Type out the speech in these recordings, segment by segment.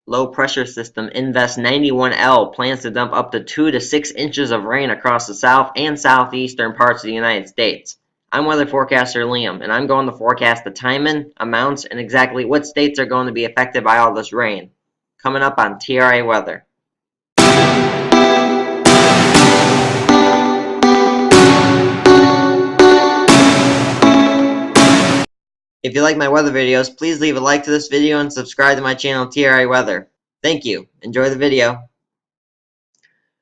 Low pressure system Invest 91L plans to dump up to 2 to 6 inches of rain across the south and southeastern parts of the United States. I'm weather forecaster Liam, and I'm going to forecast the timing, amounts, and exactly what states are going to be affected by all this rain. Coming up on T.R.A. Weather. If you like my weather videos, please leave a like to this video and subscribe to my channel T.R.A. Weather. Thank you. Enjoy the video.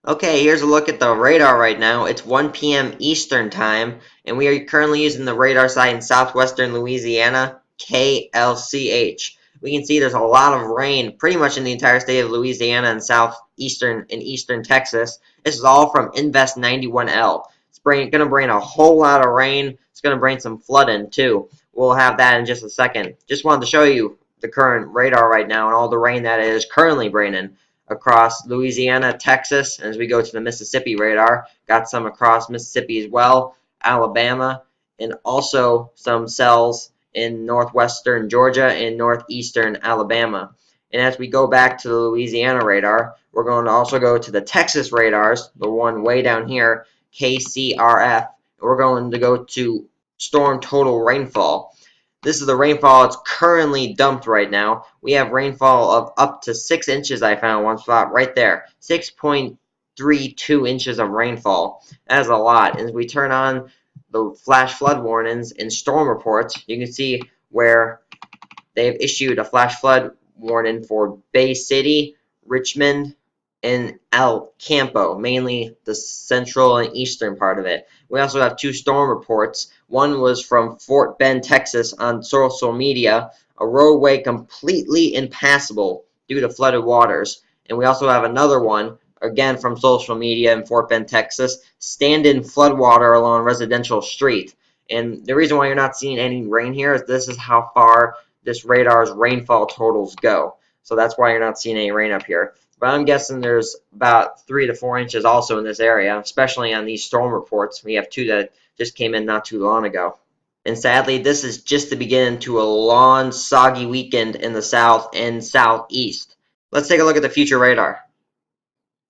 Okay, here's a look at the radar right now. It's 1 p.m. Eastern Time, and we are currently using the radar site in southwestern Louisiana, KLCH. We can see there's a lot of rain pretty much in the entire state of Louisiana and southeastern and eastern Texas. This is all from Invest 91L. It's going to bring a whole lot of rain. It's going to bring some flooding too. We'll have that in just a second. Just wanted to show you the current radar right now and all the rain that it is currently bringing across Louisiana, Texas, and as we go to the Mississippi radar, got some across Mississippi as well, Alabama, and also some cells in northwestern Georgia and northeastern Alabama. And as we go back to the Louisiana radar, we're going to also go to the Texas radars, the one way down here, KCRF, and we're going to go to storm total rainfall. This is the rainfall. It's currently dumped right now. We have rainfall of up to 6 inches. I found one spot right there. 6.32 inches of rainfall. That is a lot. As we turn on the flash flood warnings and storm reports, you can see where they've issued a flash flood warning for Bay City, Richmond, and El Campo, mainly the central and eastern part of it. We also have 2 storm reports. One was from Fort Bend, Texas on social media, a roadway completely impassable due to flooded waters. And we also have another one, again from social media in Fort Bend, Texas, stand-in floodwater along residential street. And the reason why you're not seeing any rain here is this is how far this radar's rainfall totals go. So that's why you're not seeing any rain up here. But I'm guessing there's about 3 to 4 inches also in this area, especially on these storm reports. We have 2 that just came in not too long ago. And sadly, this is just the beginning to a long, soggy weekend in the south and southeast. Let's take a look at the future radar.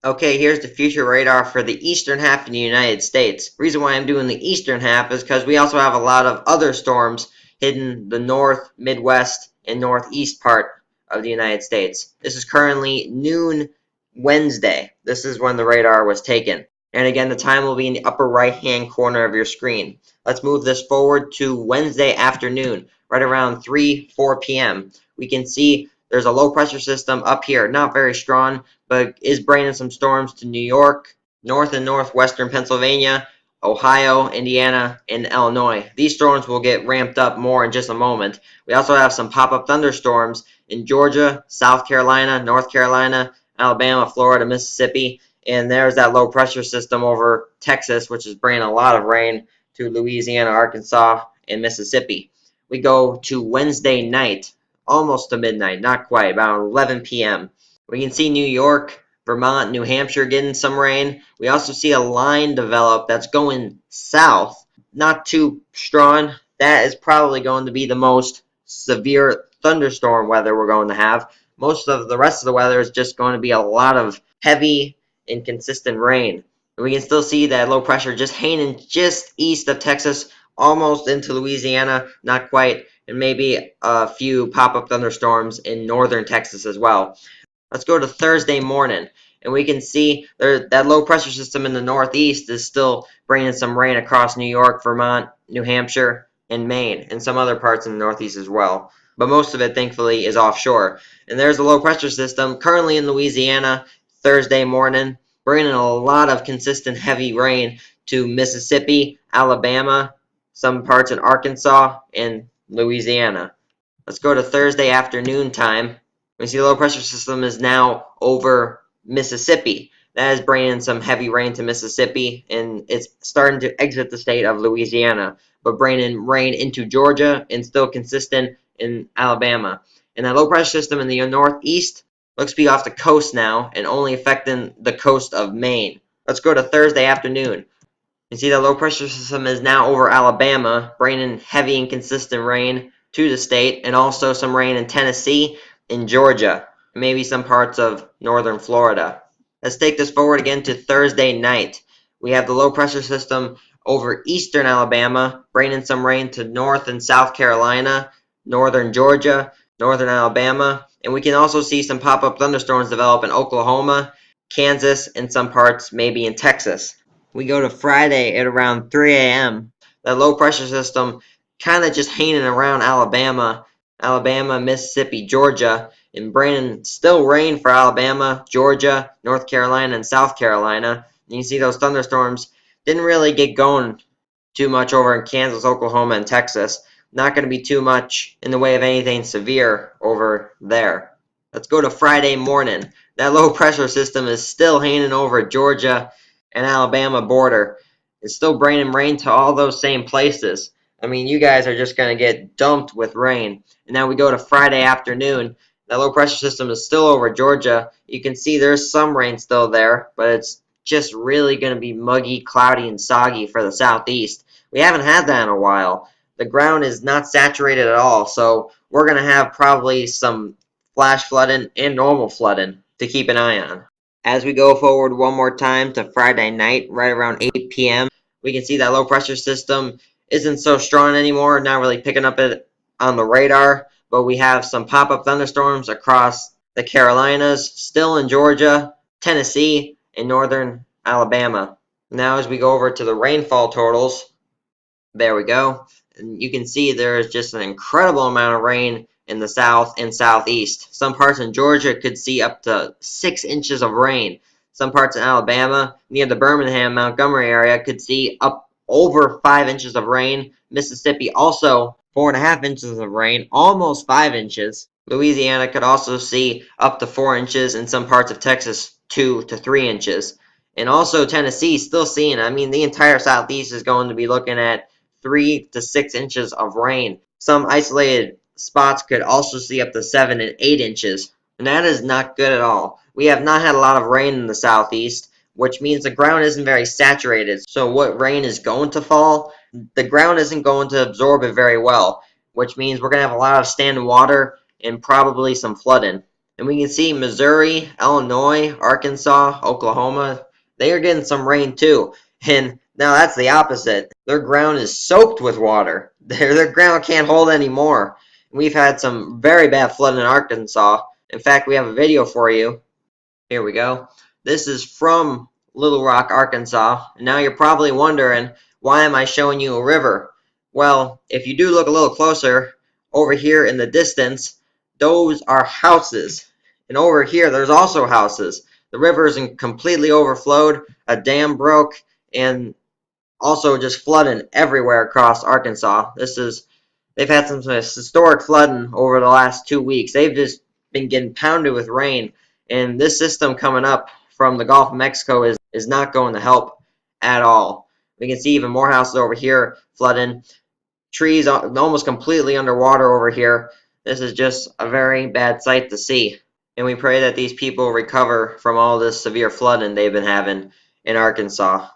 Okay, here's the future radar for the eastern half of the United States. The reason why I'm doing the eastern half is because we also have a lot of other storms hidden the north, midwest, and northeast part of the United States. This is currently noon Wednesday. This is when the radar was taken. And again, the time will be in the upper right-hand corner of your screen. Let's move this forward to Wednesday afternoon, right around 4 p.m. We can see there's a low pressure system up here, not very strong, but is bringing some storms to New York, north and northwestern Pennsylvania, Ohio, Indiana, and Illinois. These storms will get ramped up more in just a moment. We also have some pop-up thunderstorms in Georgia, South Carolina, North Carolina, Alabama, Florida, Mississippi, and there's that low pressure system over Texas, which is bringing a lot of rain to Louisiana, Arkansas, and Mississippi. We go to Wednesday night, almost to midnight, not quite, about 11 p.m. We can see New York, Vermont, New Hampshire getting some rain. We also see a line develop that's going south, not too strong. That is probably going to be the most severe thunderstorm weather we're going to have. Most of the rest of the weather is just going to be a lot of heavy and consistent rain. And we can still see that low pressure just hanging just east of Texas, almost into Louisiana, not quite, and maybe a few pop-up thunderstorms in northern Texas as well. Let's go to Thursday morning, and we can see that low pressure system in the northeast is still bringing some rain across New York, Vermont, New Hampshire, and Maine, and some other parts in the northeast as well. But most of it, thankfully, is offshore. And there's a low pressure system currently in Louisiana Thursday morning, bringing a lot of consistent heavy rain to Mississippi, Alabama, some parts in Arkansas, and Louisiana. Let's go to Thursday afternoon time. We see the low pressure system is now over Mississippi. That is bringing some heavy rain to Mississippi, and it's starting to exit the state of Louisiana, but bringing rain into Georgia and still consistent in Alabama. And that low pressure system in the northeast looks to be off the coast now and only affecting the coast of Maine. Let's go to Thursday afternoon. You see that low pressure system is now over Alabama, bringing heavy and consistent rain to the state, and also some rain in Tennessee and Georgia. and maybe some parts of northern Florida. Let's take this forward again to Thursday night. We have the low pressure system over eastern Alabama, bringing some rain to North and South Carolina, northern Georgia, northern Alabama, and we can also see some pop-up thunderstorms develop in Oklahoma, Kansas, and some parts maybe in Texas. We go to Friday at around 3 a.m. That low pressure system kind of just hanging around Alabama, Mississippi, Georgia, and bringing still rain for Alabama, Georgia, North Carolina, and South Carolina. And you see those thunderstorms didn't really get going too much over in Kansas, Oklahoma, and Texas. Not going to be too much in the way of anything severe over there. Let's go to Friday morning. That low pressure system is still hanging over Georgia and Alabama border. It's still bringing rain to all those same places. I mean, you guys are just going to get dumped with rain. And now we go to Friday afternoon. That low pressure system is still over Georgia. You can see there's some rain still there, but it's just really going to be muggy, cloudy, and soggy for the southeast. We haven't had that in a while. The ground is not saturated at all, so we're going to have probably some flash flooding and normal flooding to keep an eye on. As we go forward one more time to Friday night, right around 8 p.m., we can see that low pressure system isn't so strong anymore, not really picking up it on the radar, but we have some pop-up thunderstorms across the Carolinas, still in Georgia, Tennessee, and northern Alabama. Now as we go over to the rainfall totals, there we go. And you can see there is just an incredible amount of rain in the south and southeast. Some parts in Georgia could see up to 6 inches of rain. Some parts in Alabama, near the Birmingham, Montgomery area, could see up over 5 inches of rain. Mississippi also 4.5 inches of rain, almost 5 inches. Louisiana could also see up to 4 inches, in some parts of Texas 2 to 3 inches. And also Tennessee still seeing, I mean, the entire southeast is going to be looking at 3 to 6 inches of rain. Some isolated spots could also see up to 7 and 8 inches, and that is not good at all. We have not had a lot of rain in the southeast, which means the ground isn't very saturated. So what rain is going to fall, the ground isn't going to absorb it very well, which means we're going to have a lot of standing water and probably some flooding. And we can see Missouri, Illinois, Arkansas, Oklahoma, they are getting some rain too. And now that's the opposite. Their ground is soaked with water. Their ground can't hold any more. We've had some very bad flooding in Arkansas. In fact, we have a video for you. Here we go. This is from Little Rock, Arkansas. And now you're probably wondering, why am I showing you a river? Well, if you do look a little closer, over here in the distance, those are houses. And over here, there's also houses. The river isn't completely overflowed. A dam broke, and also just flooding everywhere across Arkansas. They've had some historic flooding over the last 2 weeks. They've just been getting pounded with rain, and this system coming up from the Gulf of Mexico is not going to help at all. We can see even more houses over here flooding. Trees almost completely underwater over here. This is just a very bad sight to see. And we pray that these people recover from all this severe flooding they've been having in Arkansas.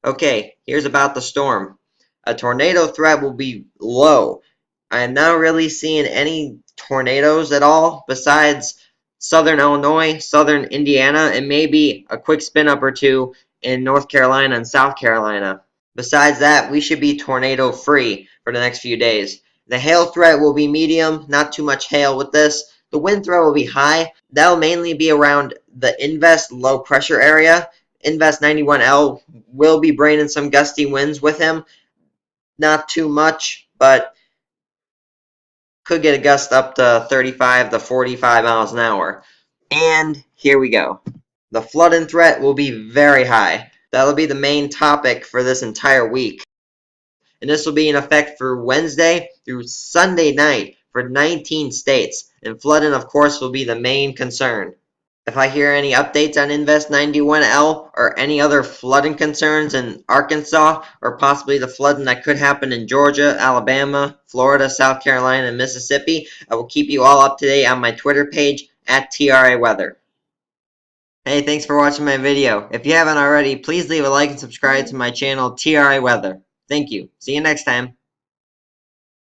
Okay, here's about the storm. A tornado threat will be low. I am not really seeing any tornadoes at all besides southern Illinois, southern Indiana, and maybe a quick spin up or two in North Carolina and South Carolina. Besides that, we should be tornado free for the next few days. The hail threat will be medium, not too much hail with this. The wind threat will be high. That'll mainly be around the Invest low pressure area. Invest 91L will be bringing some gusty winds with him. Not too much, but could get a gust up to 35 to 45 miles an hour. And here we go. The flooding threat will be very high. That'll be the main topic for this entire week. And this will be in effect for Wednesday through Sunday night for 19 states. And flooding, of course, will be the main concern. If I hear any updates on Invest 91L or any other flooding concerns in Arkansas, or possibly the flooding that could happen in Georgia, Alabama, Florida, South Carolina, and Mississippi, I will keep you all up to date on my Twitter page at T.R.A. Weather. Hey, thanks for watching my video. If you haven't already, please leave a like and subscribe to my channel T.R.A. Weather. Thank you. See you next time.